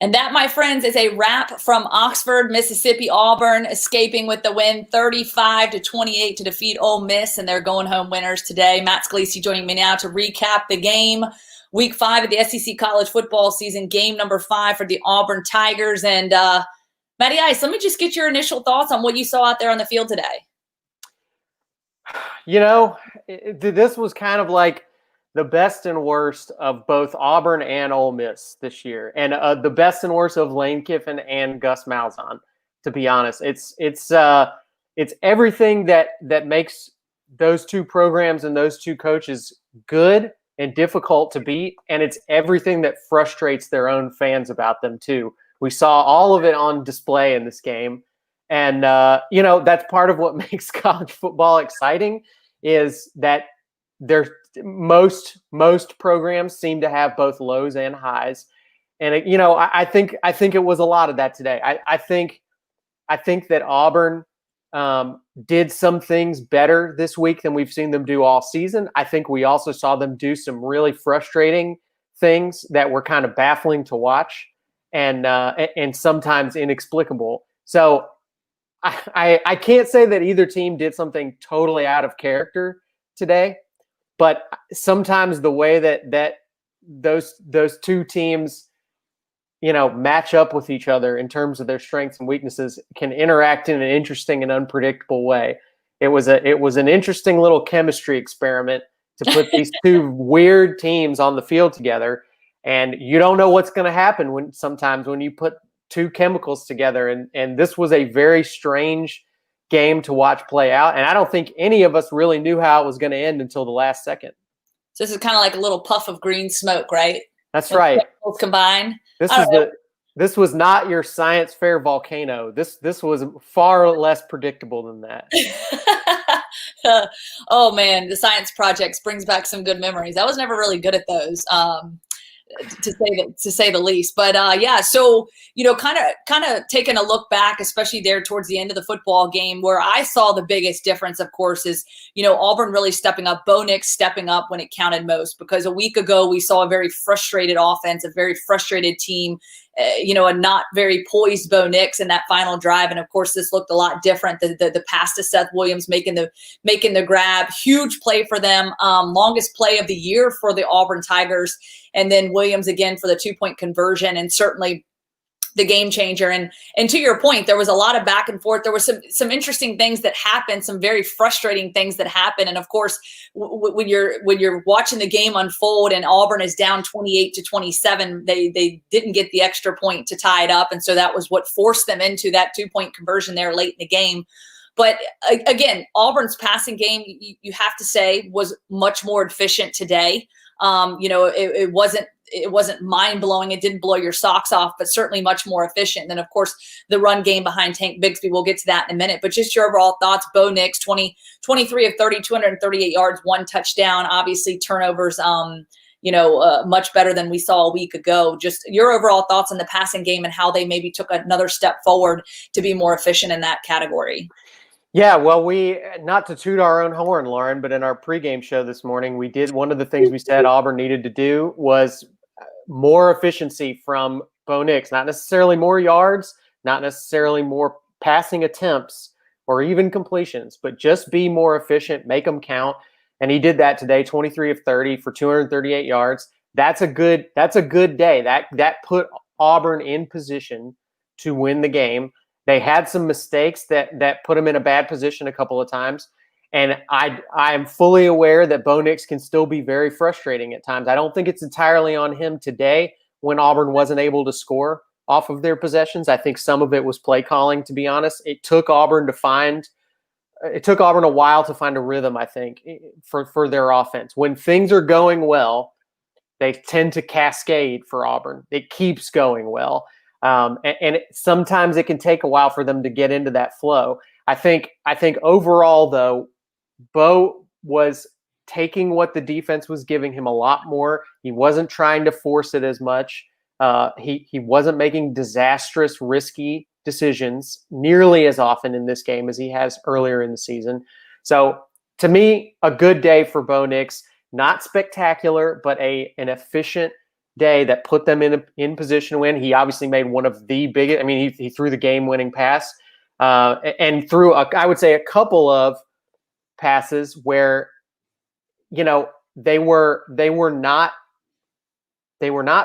And that, my friends, is a wrap from Oxford, Mississippi. Auburn escaping with the win 35-28 to defeat Ole Miss, and they're going home winners today. Matt Scalisi joining me now to recap the game. Week 5 of the SEC college football season, game number 5 for the Auburn Tigers. And Matty Ice, let me just get your initial thoughts on what you saw out there on the field today. You know, this was kind of like the best and worst of both Auburn and Ole Miss this year, and the best and worst of Lane Kiffin and Gus Malzahn. To be honest, it's everything that makes those two programs and those two coaches good and difficult to beat, and it's everything that frustrates their own fans about them too. We saw all of it on display in this game, and that's part of what makes college football exciting, is that most programs seem to have both lows and highs, and I think it was a lot of that today. I think that Auburn did some things better this week than we've seen them do all season. I think we also saw them do some really frustrating things that were kind of baffling to watch and sometimes inexplicable. So I can't say that either team did something totally out of character today, but sometimes the way that those two teams, match up with each other in terms of their strengths and weaknesses can interact in an interesting and unpredictable way. It was an interesting little chemistry experiment to put these two weird teams on the field together, and you don't know what's going to happen when you put two chemicals together. And this was a very strange game to watch play out. And I don't think any of us really knew how it was going to end until the last second. So this is kind of like a little puff of green smoke, right? That's right. Both combined. This was not your science fair volcano. This was far less predictable than that. Oh man, the science projects brings back some good memories. I was never really good at those. To say the least. But so kind of taking a look back, especially there towards the end of the football game, where I saw the biggest difference, of course, is Auburn really stepping up, Bo Nix stepping up when it counted most. Because a week ago we saw a very frustrated offense, a very frustrated team, a not very poised Bo Nix in that final drive. And of course, this looked a lot different. The pass to Seth Williams making the grab, huge play for them, longest play of the year for the Auburn Tigers. And then Williams again for the 2-point conversion, and certainly the game changer. And to your point, there was a lot of back and forth. There were some interesting things that happened, some very frustrating things that happened. And of course, when you're watching the game unfold and Auburn is down 28-27, they didn't get the extra point to tie it up, and so that was what forced them into that 2-point conversion there late in the game. But again, Auburn's passing game, you have to say, was much more efficient today. It wasn't mind blowing. It didn't blow your socks off, but certainly much more efficient. And then, of course, the run game behind Tank Bigsby. We'll get to that in a minute. But just your overall thoughts. Bo Nix, 23 of 30, 238 yards, 1 touchdown. Obviously, turnovers. Much better than we saw a week ago. Just your overall thoughts on the passing game and how they maybe took another step forward to be more efficient in that category. Yeah, well, we, not to toot our own horn, Lauren, but in our pregame show this morning, we did one of the things we said Auburn needed to do was more efficiency from Bo Nix, not necessarily more yards, not necessarily more passing attempts or even completions, but just be more efficient, make them count. And he did that today, 23 of 30 for 238 yards. That's a good day. That put Auburn in position to win the game. They had some mistakes that put them in a bad position a couple of times. And I am fully aware that Bo Nix can still be very frustrating at times. I don't think it's entirely on him today when Auburn wasn't able to score off of their possessions. I think some of it was play calling, to be honest. It took Auburn a while to find a rhythm, I think, for their offense. When things are going well, they tend to cascade for Auburn. It keeps going well. Sometimes it can take a while for them to get into that flow. I think overall, though, Bo was taking what the defense was giving him a lot more. He wasn't trying to force it as much. He wasn't making disastrous, risky decisions nearly as often in this game as he has earlier in the season. So to me, a good day for Bo Nix. Not spectacular, but an efficient day that put them in position to win. He obviously made one of the biggest. I mean, he threw the game-winning pass and threw I would say a couple of passes where they were not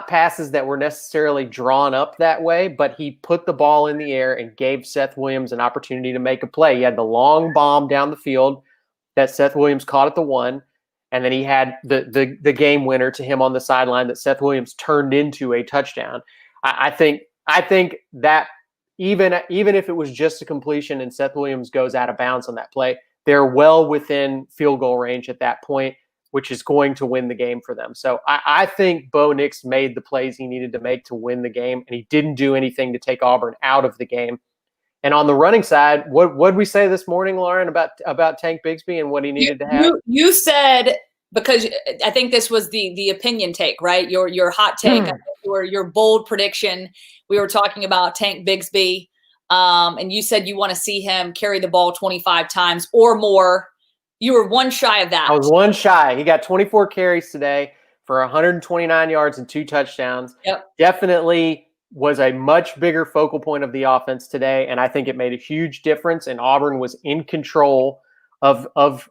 passes that were necessarily drawn up that way, but he put the ball in the air and gave Seth Williams an opportunity to make a play. He had the long bomb down the field that Seth Williams caught at the 1, and then he had the game winner to him on the sideline that Seth Williams turned into a touchdown. I think that even if it was just a completion and Seth Williams goes out of bounds on that play, they're well within field goal range at that point, which is going to win the game for them. So I think Bo Nix made the plays he needed to make to win the game, and he didn't do anything to take Auburn out of the game. And on the running side, what did we say this morning, Lauren, about Tank Bigsby and what he needed to have? You said, because I think this was the opinion take, right? Your hot take, your bold prediction. We were talking about Tank Bigsby, and you said you want to see him carry the ball 25 times or more. You were one shy of that. I was one shy. He got 24 carries today for 129 yards and 2 touchdowns. Yep. Definitely was a much bigger focal point of the offense today, and I think it made a huge difference, and Auburn was in control of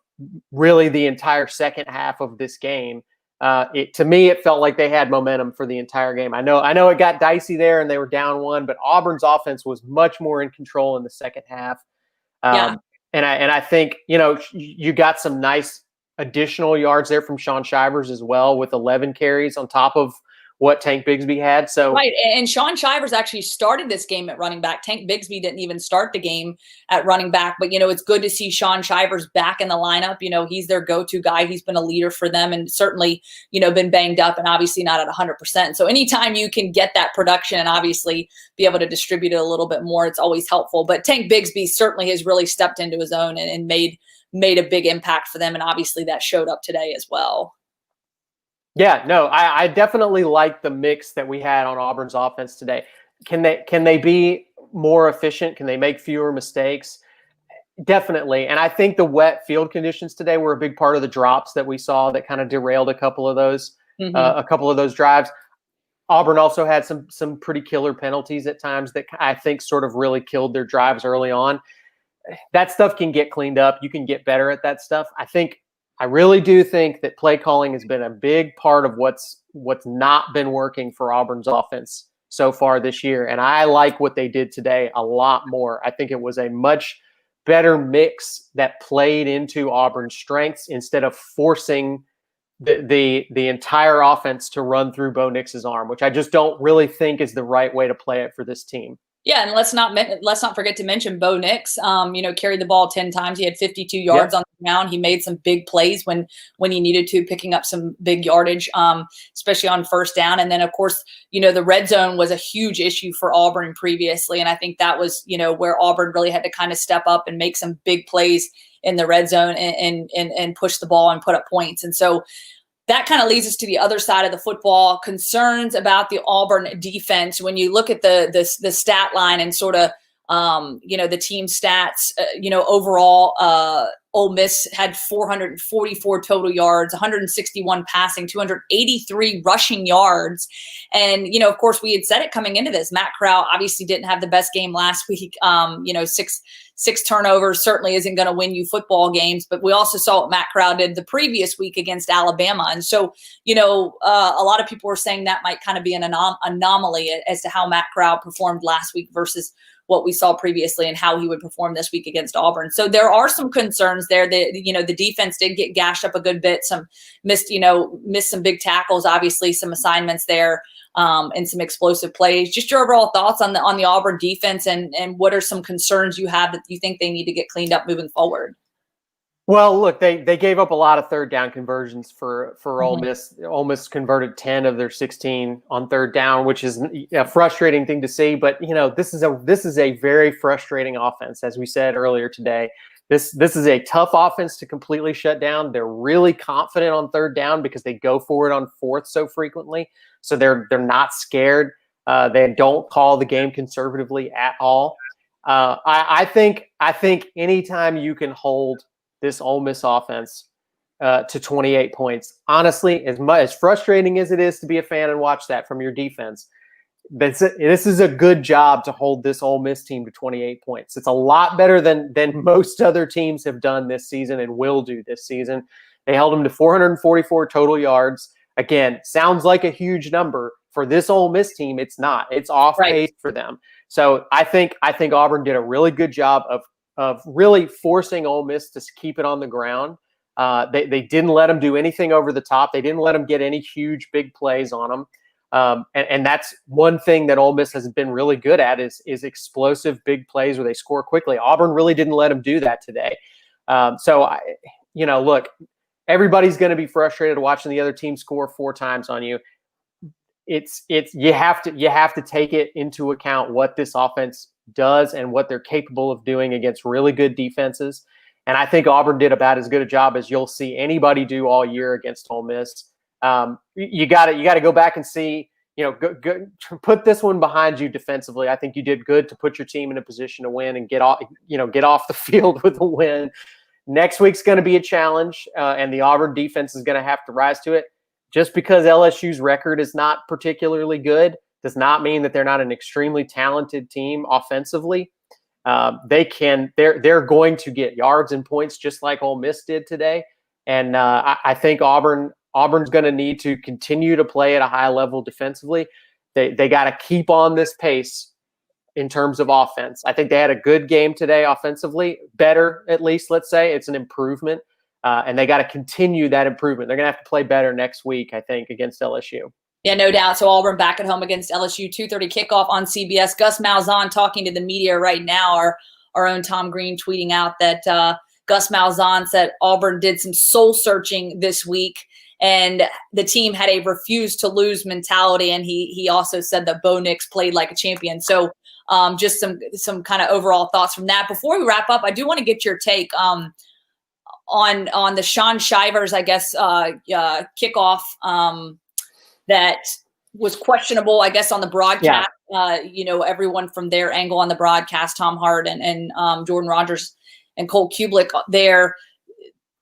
really the entire second half of this game. To me, it felt like they had momentum for the entire game. I know it got dicey there and they were down 1, but Auburn's offense was much more in control in the second half. And I think, you got some nice additional yards there from Sean Shivers as well, with 11 carries on top of what Tank Bigsby had. So right, and Sean Shivers actually started this game at running back. Tank Bigsby didn't even start the game at running back, but it's good to see Sean Shivers back in the lineup. He's their go-to guy. He's been a leader for them, and certainly been banged up and obviously not at 100%. So anytime you can get that production and obviously be able to distribute it a little bit more, it's always helpful. But Tank Bigsby certainly has really stepped into his own and made a big impact for them, and obviously that showed up today as well. Yeah, no, I definitely like the mix that we had on Auburn's offense today. Can they be more efficient? Can they make fewer mistakes? Definitely. And I think the wet field conditions today were a big part of the drops that we saw that kind of derailed a couple of those drives. Auburn also had some pretty killer penalties at times that I think sort of really killed their drives early on. That stuff can get cleaned up. You can get better at that stuff. I really do think that play calling has been a big part of what's not been working for Auburn's offense so far this year. And I like what they did today a lot more. I think it was a much better mix that played into Auburn's strengths instead of forcing the entire offense to run through Bo Nix's arm, which I just don't really think is the right way to play it for this team. Yeah, and let's not forget to mention Bo Nix. Carried the ball 10 times. He had 52 yards on the ground. He made some big plays when he needed to, picking up some big yardage, especially on first down. And then, of course, the red zone was a huge issue for Auburn previously, and I think that was where Auburn really had to kind of step up and make some big plays in the red zone and push the ball and put up points. And so that kind of leads us to the other side of the football. Concerns about the Auburn defense. When you look at the stat line and sort of, the team stats, overall, Ole Miss had 444 total yards, 161 passing, 283 rushing yards. And, of course, we had said it coming into this. Matt Corral obviously didn't have the best game last week. Six turnovers certainly isn't going to win you football games, but we also saw what Matt Corral did the previous week against Alabama. And so, a lot of people were saying that might kind of be an anomaly as to how Matt Corral performed last week versus what we saw previously and how he would perform this week against Auburn. So there are some concerns there. The defense did get gashed up a good bit. Some missed some big tackles, obviously some assignments there, and some explosive plays. Just your overall thoughts on the Auburn defense and what are some concerns you have that you think they need to get cleaned up moving forward? Well, look, they gave up a lot of third down conversions for Ole Miss. Ole Miss converted 10 of their 16 on third down, which is a frustrating thing to see. But this is a very frustrating offense, as we said earlier today. This is a tough offense to completely shut down. They're really confident on third down because they go for it on fourth so frequently. So they're not scared. They don't call the game conservatively at all. I think anytime you can hold this Ole Miss offense to 28 points. Honestly, as frustrating as it is to be a fan and watch that from your defense, this is a good job to hold this Ole Miss team to 28 points. It's a lot better than most other teams have done this season and will do this season. They held them to 444 total yards. Again, sounds like a huge number. For this Ole Miss team, it's not. It's off pace for them. So I think Auburn did a really good job of really forcing Ole Miss to keep it on the ground. They didn't let them do anything over the top. They didn't let them get any huge big plays on them. And that's one thing that Ole Miss has been really good at is explosive big plays where they score quickly. Auburn really didn't let them do that today. Look, everybody's going to be frustrated watching the other team score 4 times on you. You have to take it into account what this offense does and what they're capable of doing against really good defenses. And I think Auburn did about as good a job as you'll see anybody do all year against Ole Miss. You got to go back and see, put this one behind you defensively. I think you did good to put your team in a position to win and get off the field with a win. Next week's going to be a challenge, and the Auburn defense is going to have to rise to it. Just because LSU's record is not particularly good does not mean that they're not an extremely talented team offensively. They're going to get yards and points just like Ole Miss did today. And I think Auburn's going to need to continue to play at a high level defensively. They got to keep on this pace in terms of offense. I think they had a good game today offensively, better at least, let's say. It's an improvement. And they got to continue that improvement. They're going to have to play better next week, I think, against LSU. Yeah, no doubt. So Auburn back at home against LSU, 2:30 kickoff on CBS. Gus Malzahn talking to the media right now. Our own Tom Green tweeting out that Gus Malzahn said Auburn did some soul searching this week, and the team had a refuse to lose mentality. And he also said that Bo Nix played like a champion. So just some kind of overall thoughts from that. Before we wrap up, I do want to get your take on the Sean Shivers, I guess, kickoff that was questionable, I guess, on the broadcast. Yeah. Everyone from their angle on the broadcast, Tom Hart and Jordan Rogers and Cole Kublik there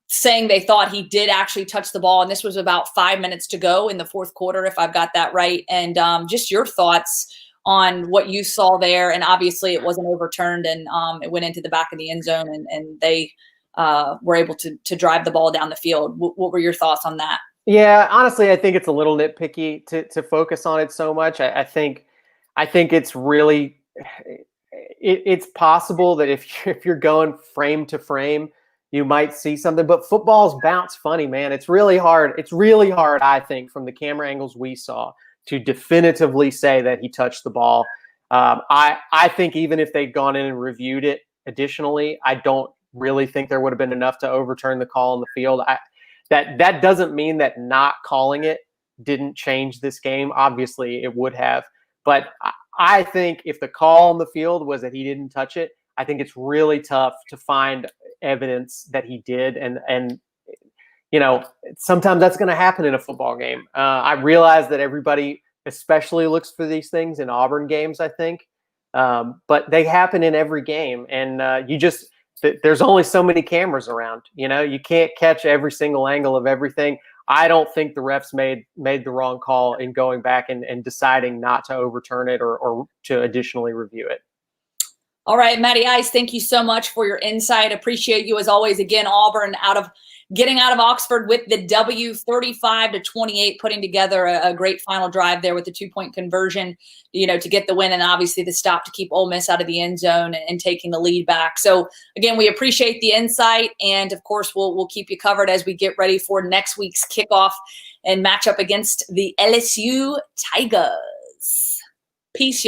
saying they thought he did actually touch the ball. And this was about 5 minutes to go in the fourth quarter, if I've got that right. And just your thoughts on what you saw there. And obviously it wasn't overturned, and it went into the back of the end zone, and they were able to drive the ball down the field. What were your thoughts on that? Yeah, honestly, I think it's a little nitpicky to focus on it so much. I think it's really it's possible that if you're going frame to frame, you might see something. But footballs bounce funny, man. It's really hard. It's really hard, I think, from the camera angles we saw, to definitively say that he touched the ball. I think even if they'd gone in and reviewed it additionally, I don't really think there would have been enough to overturn the call on the field. That doesn't mean that not calling it didn't change this game. Obviously, it would have. But I think if the call on the field was that he didn't touch it, I think it's really tough to find evidence that he did. And sometimes that's going to happen in a football game. I realize that everybody especially looks for these things in Auburn games, I think. But they happen in every game. And there's only so many cameras around. You can't catch every single angle of everything. I don't think the refs made the wrong call in going back and deciding not to overturn it or to additionally review it. All right, Matty Ice, thank you so much for your insight. Appreciate you as always. Again, Auburn getting out of Oxford with the W, 35-28, putting together a great final drive there with the 2-point conversion, to get the win, and obviously the stop to keep Ole Miss out of the end zone and taking the lead back. So again, we appreciate the insight, and of course we'll keep you covered as we get ready for next week's kickoff and matchup against the LSU Tigers. Peace, y'all.